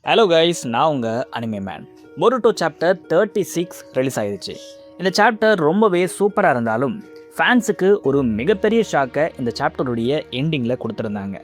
Hello guys, நான் உங்கள் anime man. பொருட்டோ chapter 36 release ஆயிடுச்சு. இந்த சாப்டர் ரொம்பவே சூப்பராக இருந்தாலும் ஃபேன்ஸுக்கு ஒரு மிகப்பெரிய ஷாக்கை இந்த சாப்டருடைய எண்டிங்கில் கொடுத்துருந்தாங்க.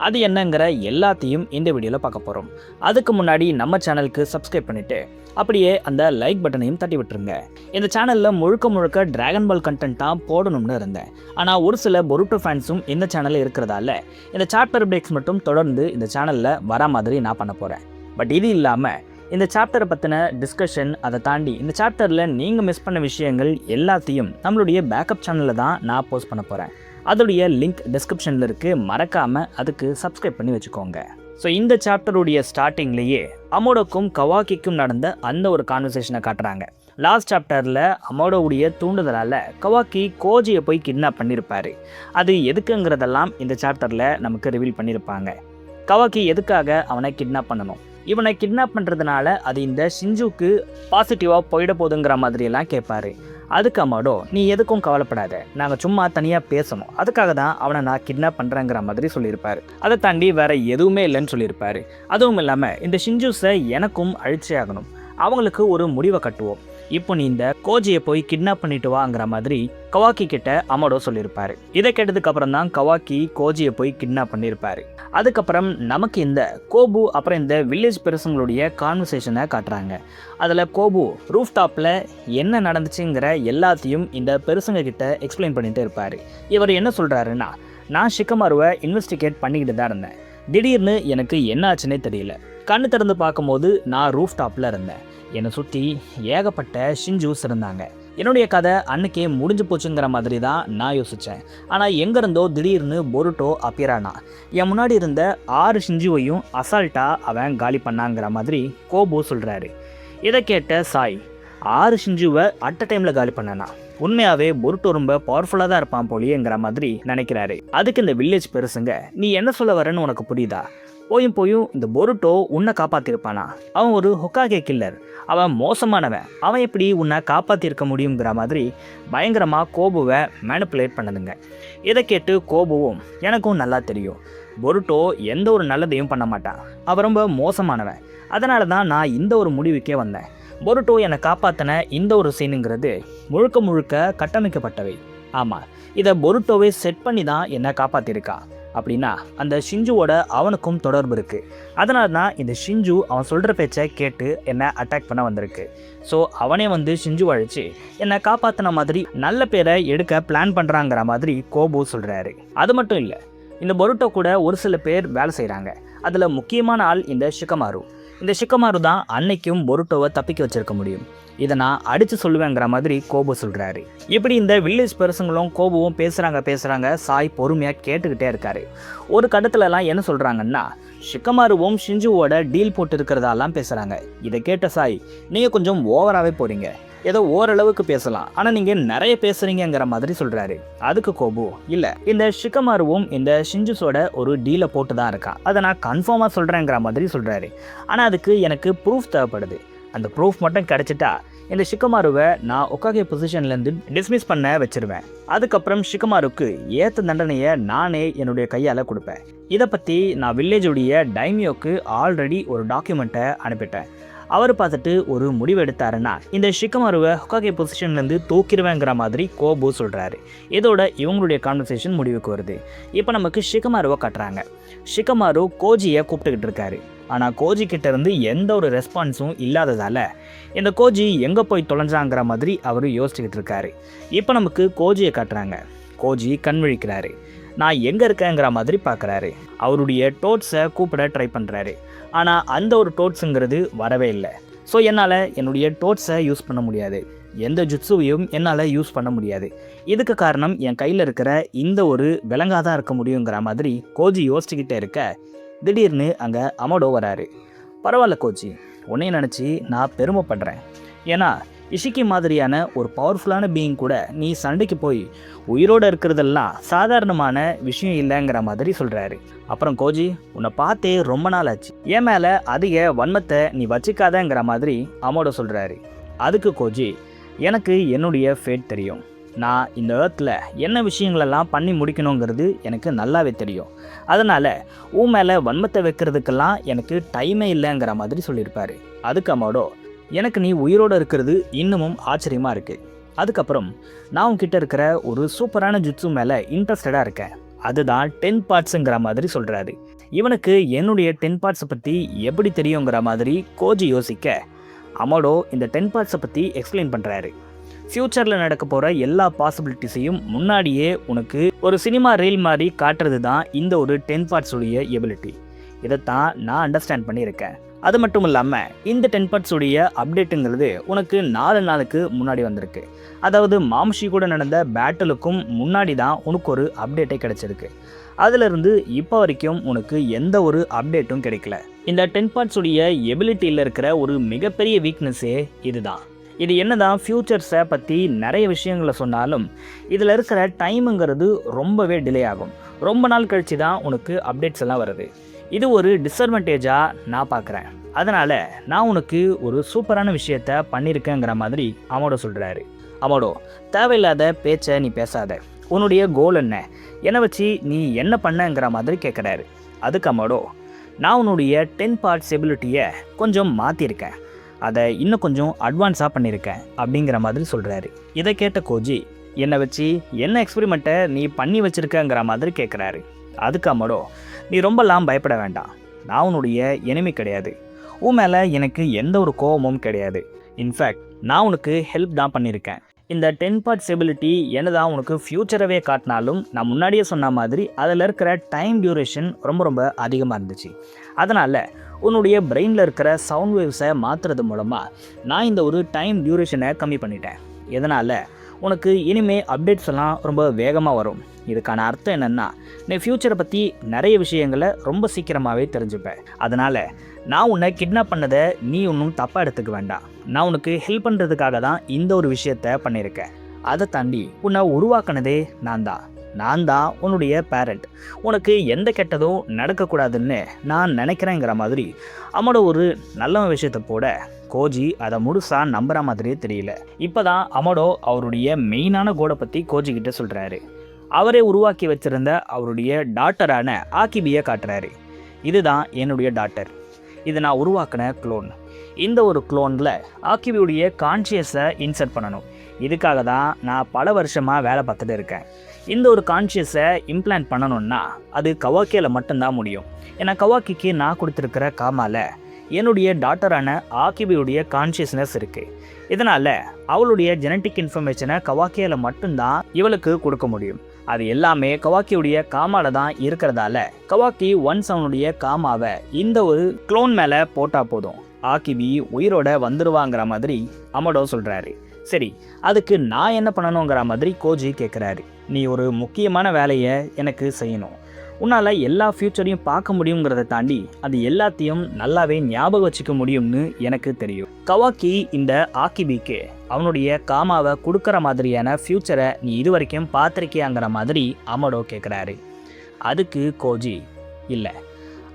அது என்னங்கிற எல்லாத்தையும் இந்த வீடியோவில் பார்க்க போகிறோம். அதுக்கு முன்னாடி நம்ம சேனலுக்கு சப்ஸ்கிரைப் பண்ணிவிட்டு அப்படியே அந்த லைக் பட்டனையும் தட்டி விட்டுருங்க. இந்த சேனலில் முழுக்க டிராகன் பால் கண்டென்ட் தான் போடணும்னு இருந்தேன். ஆனால் ஒரு சில பொருட்டோ ஃபேன்ஸும் இந்த சேனலில் இருக்கிறதால இந்த சாப்டர் பிரேக்ஸ் மட்டும் தொடர்ந்து இந்த சேனலில் வர மாதிரி நான் பண்ண போகிறேன். பட் இது இல்லாமல் இந்த சாப்டரை பற்றின டிஸ்கஷன், அதை தாண்டி இந்த சாப்டரில் நீங்கள் மிஸ் பண்ண விஷயங்கள் எல்லாத்தையும் நம்மளுடைய பேக்கப் சேனலில் தான் நான் போஸ்ட் பண்ண போகிறேன். அதோடைய லிங்க் டிஸ்கிரிப்ஷனில் இருக்குது, மறக்காமல் அதுக்கு சப்ஸ்கிரைப் பண்ணி வச்சுக்கோங்க. ஸோ இந்த சாப்டருடைய ஸ்டார்டிங்லேயே அமோடோக்கும் கவாக்கிக்கும் நடந்த அந்த ஒரு கான்வர்சேஷனை காட்டுறாங்க. லாஸ்ட் சாப்டரில் அமோடோவுடைய தூண்டுதலால் கவாக்கி கோஜியை போய் கிட்னாப் பண்ணியிருப்பார். அது எதுக்குங்கிறதெல்லாம் இந்த சாப்டரில் நமக்கு ரிவீல் பண்ணியிருப்பாங்க. கவாக்கி எதுக்காக அவனை கிட்னாப் பண்ணணும், இவனை கிட்னாப் பண்ணுறதுனால அது இந்த ஷின்ஜுக்கு பாசிட்டிவாக போயிட போதுங்கிற மாதிரியெல்லாம் கேட்பாரு. அதுக்கு அமோடோ, நீ எதுக்கும் கவலைப்படாத, நாங்கள் சும்மா தனியாக பேசணும், அதுக்காக தான் அவனை நான் கிட்னாப் பண்ணுறேங்கிற மாதிரி சொல்லியிருப்பார். அதை தாண்டி வேறு எதுவுமே இல்லைன்னு சொல்லியிருப்பார். அதுவும் இல்லாமல் இந்த ஷின்ஜூஸை எனக்கும் அழிச்சே ஆகணும், அவங்களுக்கு ஒரு முடிவை கட்டுவோம், இப்போ நீ இந்த கோஜியை போய் கிட்னாப் பண்ணிட்டு வாங்கிற மாதிரி கவாக்கி கிட்ட அமோடோ சொல்லியிருப்பாரு. இதை கேட்டதுக்கு அப்புறம் தான் கவாக்கி கோஜியை போய் கிட்னாப் பண்ணியிருப்பாரு. அதுக்கப்புறம் நமக்கு இந்த கோபு அப்புறம் இந்த வில்லேஜ் பெருசுங்களுடைய கான்வர்சேஷனை காட்டுறாங்க. அதில் கோபு ரூஃப் டாப்பில் என்ன நடந்துச்சுங்கிற எல்லாத்தையும் இந்த பெருசுங்க கிட்ட எக்ஸ்பிளைன் பண்ணிட்டு இருப்பார். இவர் என்ன சொல்கிறாருன்னா, நான் ஷிகமாருவை இன்வெஸ்டிகேட் பண்ணிக்கிட்டு தான் இருந்தேன். திடீர்னு எனக்கு என்ன ஆச்சுன்னே தெரியல. கண்ணு திறந்து பார்க்கும்போது நான் ரூஃப் டாப்பில் இருந்தேன். என்னை சுற்றி ஏகப்பட்ட ஷின்ஜூஸ் இருந்தாங்க. என்னுடைய கதை அன்னைக்கே முடிஞ்சு போச்சுங்கிற மாதிரி தான் நான் யோசித்தேன். ஆனால் எங்கேருந்தோ திடீர்னு பொருட்டோ அப்பியரானா என் முன்னாடி இருந்த 6 ஷின்ஜுவையும் அசால்ட்டாக அவன் காலி பண்ணாங்கிற மாதிரி கோபு சொல்கிறாரு. இதை கேட்ட சாய், 6 ஷின்ஜுவை அட் அ டைமில் காலி பண்ணனா, உண்மையாகவே பொருட்டோ ரொம்ப பவர்ஃபுல்லாக தான் இருப்பான் போலியேங்கிற மாதிரி நினைக்கிறாரு. அதுக்கு இந்த வில்லேஜ் பெருசுங்க, நீ என்ன சொல்ல வரேன்னு உனக்கு புரியுதா, போயும் இந்த பொருட்டோ உன்னை காப்பாற்றிருப்பானா, அவன் ஒரு ஹொக்காகே கில்லர், அவன் மோசமானவன், அவன் எப்படி உன்னை காப்பாற்றிருக்க முடியுங்கிற மாதிரி பயங்கரமாக கோபுவை மேனிப்புலேட் பண்ணுதுங்க. இதை கேட்டு கோபுவும், எனக்கும் நல்லா தெரியும், பொருட்டோ எந்த ஒரு நல்லதையும் பண்ண மாட்டான், அவன் ரொம்ப மோசமானவன், அதனால தான் நான் இந்த ஒரு முடிவுக்கே வந்தேன். பொருட்டோ என்னை காப்பாற்றின இந்த ஒரு சீனுங்கிறது முழுக்க கட்டமைக்கப்பட்டவை. ஆமாம், இதை பொருட்டோவே செட் பண்ணி தான் என்னை காப்பாற்றிருக்கா. அப்படின்னா அந்த ஷின்ஜுவோட அவனுக்கும் தொடர்பு இருக்குது. அதனால தான் இந்த ஷின்ஜு அவன் சொல்கிற பேச்சை கேட்டு என்னை அட்டாக் பண்ண வந்திருக்கு. ஸோ அவனே வந்து ஷின்ஜு அழிச்சு என்னை காப்பாற்றின மாதிரி நல்ல பேரை எடுக்க பிளான் பண்ணுறாங்கிற மாதிரி கோபு சொல்கிறாரு. அது மட்டும் இல்லை, இந்த பொருட்டோ கூட ஒரு சில பேர் வேலை செய்கிறாங்க. அதில் முக்கியமான ஆள் இந்த ஷிகமாரு. இந்த ஷிகமாரு தான் அன்னைக்கும் பொருட்டோவை தப்பிக்க வச்சிருக்க முடியும். இதை நான் அடித்து சொல்லுவேங்கிற மாதிரி கோபு சொல்கிறாரு. இப்படி இந்த வில்லேஜ் பெருசுங்களும் கோபுவும் பேசுகிறாங்க. சாய் பொறுமையாக கேட்டுக்கிட்டே இருக்காரு. ஒரு கட்டத்துலலாம் என்ன சொல்கிறாங்கன்னா, ஷிகமாருவும் ஷின்ஜுவோட டீல் போட்டு இருக்கிறதாலாம் பேசுகிறாங்க. இதை கேட்ட சாய், நீங்கள் கொஞ்சம் ஓவராகவே போகிறீங்க, ஏதோ ஓரளவுக்கு பேசலாம், ஆனால் நீங்கள் நிறைய பேசுகிறீங்கிற மாதிரி சொல்கிறாரு. அதுக்கு கோபு, இல்லை, இந்த ஷிகமாருவும் இந்த ஷின்ஜுஸோட ஒரு டீலை போட்டு தான் இருக்கான், அதை நான் கன்ஃபார்மாக சொல்கிறேங்கிற மாதிரி சொல்கிறாரு. ஆனால் அதுக்கு எனக்கு ப்ரூஃப் தேவைப்படுது, அந்த ப்ரூஃப் மட்டும் கிடச்சிட்டா இந்த ஷிகமாருவை நான் ஒக்காகே பொசிஷன்லேருந்து டிஸ்மிஸ் பண்ண வச்சிருவேன். அதுக்கப்புறம் ஷிகமாருக்கு ஏற்ற தண்டனையை நானே என்னுடைய கையால் கொடுப்பேன். இதை பற்றி நான் வில்லேஜுடைய டைமியோக்கு ஆல்ரெடி ஒரு டாக்குமெண்ட்டை அனுப்பிட்டேன். அவர் பார்த்துட்டு ஒரு முடிவு எடுத்தாருன்னா இந்த ஷிகமாருவை ஹொக்காகே பொசிஷன்லேருந்து தூக்கிடுவேங்கிற மாதிரி கோபு சொல்கிறாரு. இதோட இவங்களுடைய கான்வர்சேஷன் முடிவுக்கு வருது. இப்போ நமக்கு ஷிகமாருவை காட்டுறாங்க. ஷிகமாரு கோஜியை கூப்பிட்டுக்கிட்டு இருக்காரு. ஆனால் கோஜி கிட்ட இருந்து எந்த ஒரு ரெஸ்பான்ஸும் இல்லாததால் இந்த கோஜி எங்கே போய் தொலைஞ்சாங்கிற மாதிரி அவர் யோசிச்சுக்கிட்டு இருக்காரு. இப்போ நமக்கு கோஜியை காட்டுறாங்க. கோஜி கண் விழிக்கிறாரு. நான் எங்கே இருக்கேங்கிற மாதிரி பார்க்குறாரு. அவருடைய டோட்ஸை கூப்பிட ட்ரை பண்ணுறாரு. ஆனால் அந்த ஒரு டோட்ஸுங்கிறது வரவே இல்லை. ஸோ என்னால் என்னுடைய டோட்ஸை யூஸ் பண்ண முடியாது, எந்த ஜுட்ஸுவையும் என்னால் யூஸ் பண்ண முடியாது. இதுக்கு காரணம் என் கையில் இருக்கிற இந்த ஒரு விலங்காதான் இருக்க முடியுங்கிற மாதிரி கோஜி யோசிச்சுக்கிட்டே இருக்க திடீர்னு அங்கே அமோடோ வராரு. பரவாயில்ல கோஜி, உன்னையும் நினச்சி நான் பெருமைப்படுறேன். ஏன்னா இஷிக்கி மாதிரியான ஒரு பவர்ஃபுல்லான பீயிங் கூட நீ சண்டைக்கு போய் உயிரோடு இருக்கிறதெல்லாம் சாதாரணமான விஷயம் இல்லைங்கிற மாதிரி சொல்கிறாரு. அப்புறம் கோஜி, உன்னை பார்த்தே ரொம்ப நாள் ஆச்சு, என் மேலே அதிக வன்மத்தை நீ வச்சிக்காதங்கிற மாதிரி அமோடோ சொல்கிறாரு. அதுக்கு கோஜி, எனக்கு என்னுடைய ஃபேட் தெரியும், நான் இந்த ஏர்த்தில் என்ன விஷயங்களெல்லாம் பண்ணி முடிக்கணுங்கிறது எனக்கு நல்லாவே தெரியும். அதனால் உன் மேலே வன்மத்தை வைக்கிறதுக்கெல்லாம் எனக்கு டைமே இல்லைங்கிற மாதிரி சொல்லியிருப்பாரு. அதுக்கு அமோடோ, எனக்கு நீ உயிரோடு இருக்கிறது இன்னமும் ஆச்சரியமாக இருக்குது. அதுக்கப்புறம் நான் உன்கிட்ட இருக்கிற ஒரு சூப்பரான ஜுட்ஸு மேலே இன்ட்ரெஸ்டடாக இருக்கேன். அதுதான் 10 பார்ட்ஸுங்கிற மாதிரி சொல்கிறாரு. இவனுக்கு என்னுடைய 10 பார்ட்ஸை பற்றி எப்படி தெரியுங்கிற மாதிரி கோஜி யோசிக்க, அமோடோ இந்த 10 பார்ட்ஸை பற்றி எக்ஸ்பிளைன் பண்ணுறாரு. ஃப்யூச்சரில் நடக்க போகிற எல்லா பாசிபிலிட்டிஸையும் முன்னாடியே உனக்கு ஒரு சினிமா ரீல் மாதிரி காட்டுறது தான் இந்த ஒரு 10 பார்ட்ஸுடைய எபிலிட்டி. இதைத்தான் நான் அண்டர்ஸ்டாண்ட் பண்ணியிருக்கேன். அது மட்டும் இல்லாமல் இந்த 10 பார்ட்ஸுடைய அப்டேட்டுங்கிறது உனக்கு 4 நாளுக்கு முன்னாடி வந்திருக்கு. அதாவது மாம்ஷி கூட நடந்த பேட்டலுக்கும் முன்னாடி தான் உனக்கு ஒரு அப்டேட்டே கிடச்சிருக்கு. அதிலிருந்து இப்போ வரைக்கும் உனக்கு எந்த ஒரு அப்டேட்டும் கிடைக்கல. இந்த 10 பார்ட்ஸுடைய எபிலிட்டியில் இருக்கிற ஒரு மிகப்பெரிய வீக்னஸே இதுதான். இது என்னதான் ஃப்யூச்சர்ஸை பற்றி நிறைய விஷயங்களை சொன்னாலும் இதில் இருக்கிற டைமுங்கிறது ரொம்பவே டிலே ஆகும். ரொம்ப நாள் கழித்து தான் உனக்கு அப்டேட்ஸ் எல்லாம் வருது. இது ஒரு டிஸ்அட்வான்டேஜாக நான் பார்க்குறேன். அதனால் நான் உனக்கு ஒரு சூப்பரான விஷயத்த பண்ணியிருக்கேங்கிற மாதிரி அமோடோ சொல்கிறாரு. அமோடோ, தேவையில்லாத பேச்சை நீ பேசாத. உன்னுடைய கோல் என்ன, என்னை வச்சு நீ என்ன பண்ணங்கிற மாதிரி கேட்குறாரு. அதுக்கு அமோடோ, நான் உன்னுடைய 10 பார்ட்ஸ் எபிலிட்டியை கொஞ்சம் மாற்றிருக்கேன், அதை இன்னும் கொஞ்சம் அட்வான்ஸாக பண்ணியிருக்கேன் அப்படிங்கிற மாதிரி சொல்கிறாரு. இதை கேட்ட கோஜி, என்னை வச்சு என்ன எக்ஸ்பெரிமெண்ட்டை நீ பண்ணி வச்சுருக்கங்கிற மாதிரி கேட்குறாரு. அதுக்கு அமோடோ, நீ ரொம்பலாம் பயப்பட வேண்டாம். நான் உன்னுடைய எனிமி கிடையாது. உன் மேலே எனக்கு எந்த ஒரு கோபமும் கிடையாது. இன்ஃபேக்ட் நான் உனக்கு ஹெல்ப் தான் பண்ணியிருக்கேன். இந்த 10 பார்ட்ஸ் எபிலிட்டி என்னதான் உனக்கு ஃப்யூச்சரவே காட்டினாலும் நான் முன்னாடியே சொன்ன மாதிரி அதில் இருக்கிற டைம் டியூரேஷன் ரொம்ப அதிகமாக இருந்துச்சு. அதனால் உன்னுடைய பிரெயினில் இருக்கிற சவுண்ட் வேவ்ஸை மாற்றுறது மூலமாக நான் இந்த ஒரு டைம் டியூரேஷனை கம்மி பண்ணிட்டேன். இதனால் உனக்கு இனிமேல் அப்டேட்ஸ் எல்லாம் ரொம்ப வேகமாக வரும். இதுக்கான அர்த்தம் என்னென்னா, நீ ஃப்யூச்சரை பற்றி நிறைய விஷயங்களை ரொம்ப சீக்கிரமாகவே தெரிஞ்சுப்பேன். அதனால் நான் உன்னை கிட்னாப் பண்ணதை நீ ஒன்றும் தப்பாக எடுத்துக்க வேண்டாம். நான் உனக்கு ஹெல்ப் பண்ணுறதுக்காக தான் இந்த ஒரு விஷயத்த பண்ணியிருக்கேன். அதை தாண்டி உன்னை உருவாக்கினதே நான் தான் உன்னுடைய பேரண்ட். உனக்கு எந்த கெட்டதும் நடக்கக்கூடாதுன்னு நான் நினைக்கிறேங்கிற மாதிரி அமோடோ ஒரு நல்ல விஷயத்தை போட கோஜி அதை முழுசாக நம்புகிற மாதிரியே தெரியல. இப்போ தான் அமோடோ அவருடைய மெயினான கோலை பற்றி கோஜி கிட்ட சொல்கிறாரு. அவரே உருவாக்கி வச்சுருந்த அவருடைய டாட்டரான ஆக்கிபியை காட்டுறாரு. இதுதான் என்னுடைய டாட்டர், இது நான் உருவாக்கின க்ளோன். இந்த ஒரு க்ளோனில் ஆக்கிபியுடைய கான்ஷியஸை இன்சர்ட் பண்ணணும். இதுக்காக தான் நான் பல வருஷமாக வேலை பார்த்துட்டு இருக்கேன். இந்த ஒரு கான்ஷியஸை இம்ப்ளான்ட் பண்ணணுன்னா அது கவாக்கியில் மட்டும்தான் முடியும். ஏன்னா கவாக்கிக்கு நான் கொடுத்துருக்கிற காமாவில் என்னுடைய டாட்டரான ஆக்கிபியுடைய கான்ஷியஸ்னஸ் இருக்குது. இதனால் அவளுடைய ஜெனட்டிக் இன்ஃபர்மேஷனை கவாக்கியில் மட்டும்தான் இவளுக்கு கொடுக்க முடியும். அது எல்லாமே கவாக்கியுடைய காமால தான் இருக்கிறதால கவாக்கி ஒன்ஸ் அவனுடைய காமாவை இந்த ஒரு க்ளோன் மேலே போட்டால் போதும், ஆக்கிபி உயிரோட வந்துடுவாங்கிற மாதிரி அமோடோ சொல்கிறாரு. சரி, அதுக்கு நான் என்ன பண்ணணுங்கிற மாதிரி கோஜி கேட்குறாரு. நீ ஒரு முக்கியமான வேலையை எனக்கு செய்யணும். உன்னால் எல்லா ஃப்யூச்சரையும் பார்க்க முடியுங்கிறத தாண்டி அது எல்லாத்தையும் நல்லாவே ஞாபகம் வச்சுக்க முடியும்னு எனக்கு தெரியும். கவாக்கி இந்த ஆக்கிபிக்கு அவனுடைய காமாவை கொடுக்குற மாதிரியான ஃப்யூச்சரை நீ இது வரைக்கும் பார்த்துருக்கியாங்கிற மாதிரி அமோடோ கேட்குறாரு. அதுக்கு கோஜி, இல்லை,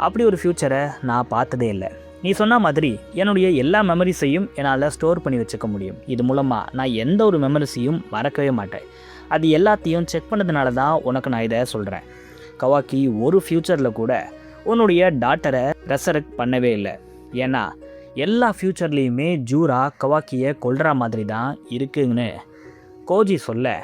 அப்படி ஒரு ஃப்யூச்சரை நான் பார்த்ததே இல்லை. நீ சொன்ன மாதிரி என்னுடைய எல்லா மெமரிஸையும் என்னால் ஸ்டோர் பண்ணி வச்சுக்க முடியும். இது மூலமாக நான் எந்த ஒரு மெமரிஸையும் மறக்கவே மாட்டேன். அது எல்லாத்தையும் செக் பண்ணதுனால தான் உனக்கு நான் இதை சொல்கிறேன். கவாக்கி ஒரு ஃப்யூச்சரில் கூட உன்னுடைய டாட்டரை ரெசரக்ட் பண்ணவே இல்லை. ஏன்னா எல்லா ஃப்யூச்சர்லேயுமே ஜூரா கவாக்கியை கொல்ற மாதிரி தான் இருக்குன்னு கோஜி சொல்ல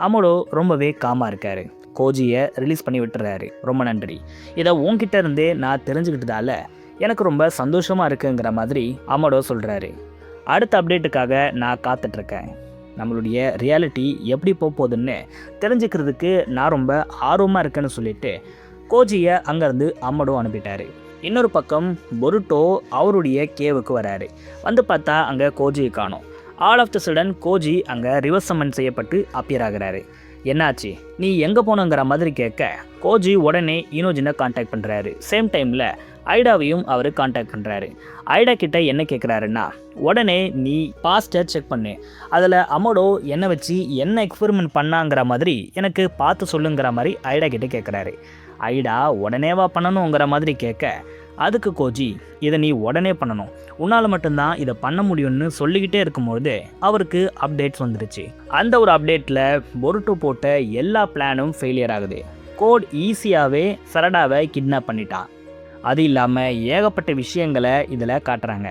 அமோடோ ரொம்பவே காமாக இருக்கார். கோஜியை ரிலீஸ் பண்ணி விட்டுறாரு. ரொம்ப நன்றி, இதை உன்கிட்ட இருந்தே நான் தெரிஞ்சுக்கிட்டதால எனக்கு ரொம்ப சந்தோஷமாக இருக்குங்கிற மாதிரி அமோடோ சொல்கிறாரு. அடுத்த அப்டேட்டுக்காக நான் காத்துட்ருக்கேன். நம்மளுடைய ரியாலிட்டி எப்படி போகுதுன்னு தெரிஞ்சுக்கிறதுக்கு நான் ரொம்ப ஆர்வமாக இருக்கேன்னு சொல்லிட்டு கோஜியை அங்கேருந்து அமோடோ அனுப்பிட்டார். இன்னொரு பக்கம் பொருட்டோ அவருடைய கேவுக்கு வராரு. வந்து பார்த்தா அங்கே கோஜியை காணோம். ஆல் ஆஃப் த சடன் கோஜி அங்கே ரிவர்ஸ் சம்மன் செய்யப்பட்டு அப்பியர் ஆகிறாரு. என்னாச்சு, நீ எங்கே போனங்கிற மாதிரி கேட்க கோஜி உடனே இனோஜினை கான்டாக்ட் பண்ணுறாரு. சேம் டைமில் ஐடாவையும் அவர் கான்டாக்ட் பண்ணுறாரு. ஐடா கிட்ட என்ன கேட்குறாருன்னா, உடனே நீ பாஸ்ட்டை செக் பண்ணு, அதில் அமோடோ என்னை வச்சு என்ன எக்ஸ்பெரிமெண்ட் பண்ணாங்கிற மாதிரி எனக்கு பார்த்து சொல்லுங்கிற மாதிரி ஐடா கிட்ட கேட்குறாரு. ஐடா உடனேவா பண்ணணுங்கிற மாதிரி கேட்க அதுக்கு கோஜி, இதை நீ உடனே பண்ணணும், உன்னால் மட்டும்தான் இதை பண்ண முடியும்னு சொல்லிக்கிட்டே இருக்கும்போது அவருக்கு அப்டேட்ஸ் வந்துடுச்சு. அந்த ஒரு அப்டேட்டில் பொருட்டோ போட்ட எல்லா பிளானும் ஃபெயிலியர் ஆகுது. கோட் ஈஸியாகவே சரடாவை கிட்னாப் பண்ணிட்டான். அது இல்லாமல் ஏகப்பட்ட விஷயங்களை இதில் காட்டுறாங்க.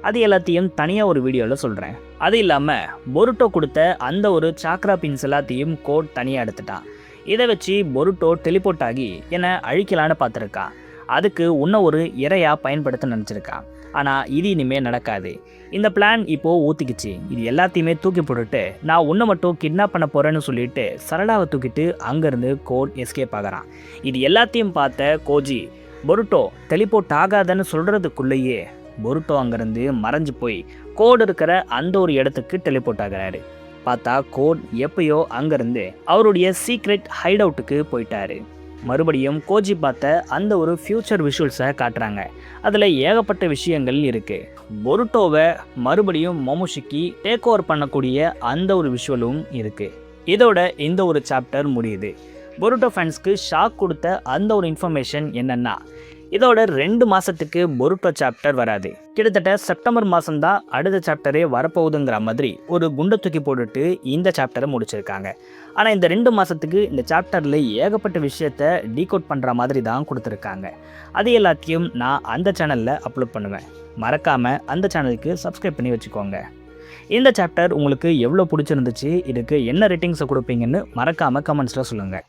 அது எல்லாத்தையும் தனியாக ஒரு வீடியோவில் சொல்கிறேன். அது இல்லாமல் பொருட்டோ கொடுத்த அந்த ஒரு சாக்ரா பின்ஸ் எல்லாத்தையும் கோட் தனியாக எடுத்துட்டான். இதை வச்சு பொருட்டோ டெலிபோர்ட் ஆகி என்னை அழிக்கலான்னு பார்த்துருக்கான். அதுக்கு இன்னும் ஒரு இரையாக பயன்படுத்த நினச்சிருக்கான். ஆனால் இது இனிமேல் நடக்காது. இந்த பிளான் இப்போது ஊற்றிக்கிச்சு. இது எல்லாத்தையுமே தூக்கி போட்டுட்டு நான் உன்னை மட்டும் கிட்னாப் பண்ண போகிறேன்னு சொல்லிட்டு சரடாவை தூக்கிட்டு அங்கேருந்து கோட் எஸ்கேப் ஆகிறான். இது எல்லாத்தையும் பார்த்த கோஜி பொருட்டோ டெலிபோர்ட் ஆகாதன்னு சொல்கிறதுக்குள்ளேயே பொருட்டோ அங்கேருந்து மறைஞ்சு போய் கோட் இருக்கிற அந்த ஒரு இடத்துக்கு டெலிபோர்ட் ஆகிறாரு. பார்த்தா கோட் எப்பயோ அங்கேருந்து அவருடைய சீக்ரெட் ஹைட் அவுட்டுக்கு போயிட்டாரு. மறுபடியும் கோஜி பார்த்த அந்த ஒரு ஃப்யூச்சர் விஷுவல்ஸை காட்டுறாங்க. அதில் ஏகப்பட்ட விஷயங்கள் இருக்குது. பொருட்டோவை மறுபடியும் மொமோஷிக்கி டேக் ஓவர் பண்ணக்கூடிய அந்த ஒரு விஷுவலும் இருக்குது. இதோட இந்த ஒரு சாப்டர் முடியுது. பொருட்டோ ஃபேன்ஸ்க்கு ஷாக் கொடுத்த அந்த ஒரு இன்ஃபர்மேஷன் என்னென்னா, இதோட 2 மாதத்துக்கு பொருட்டோ சாப்டர் வராது. கிட்டத்தட்ட செப்டம்பர் மாதம்தான் அடுத்த சாப்டரே வரப்போகுதுங்கிற மாதிரி ஒரு குண்டை தூக்கி போட்டுட்டு இந்த சாப்டரை முடிச்சிருக்காங்க. ஆனால் இந்த 2 மாதத்துக்கு இந்த சாப்டரில் ஏகப்பட்ட விஷயத்தை டீகோட் பண்ணுற மாதிரி தான் கொடுத்துருக்காங்க. அது எல்லாத்தையும் நான் அந்த சேனலில் அப்லோட் பண்ணுவேன். மறக்காமல் அந்த சேனலுக்கு சப்ஸ்கிரைப் பண்ணி வச்சுக்கோங்க. இந்த சாப்டர் உங்களுக்கு எவ்வளோ பிடிச்சிருந்துச்சு, இதுக்கு என்ன ரேட்டிங்ஸை கொடுப்பீங்கன்னு மறக்காமல் கமெண்ட்ஸில் சொல்லுங்கள்.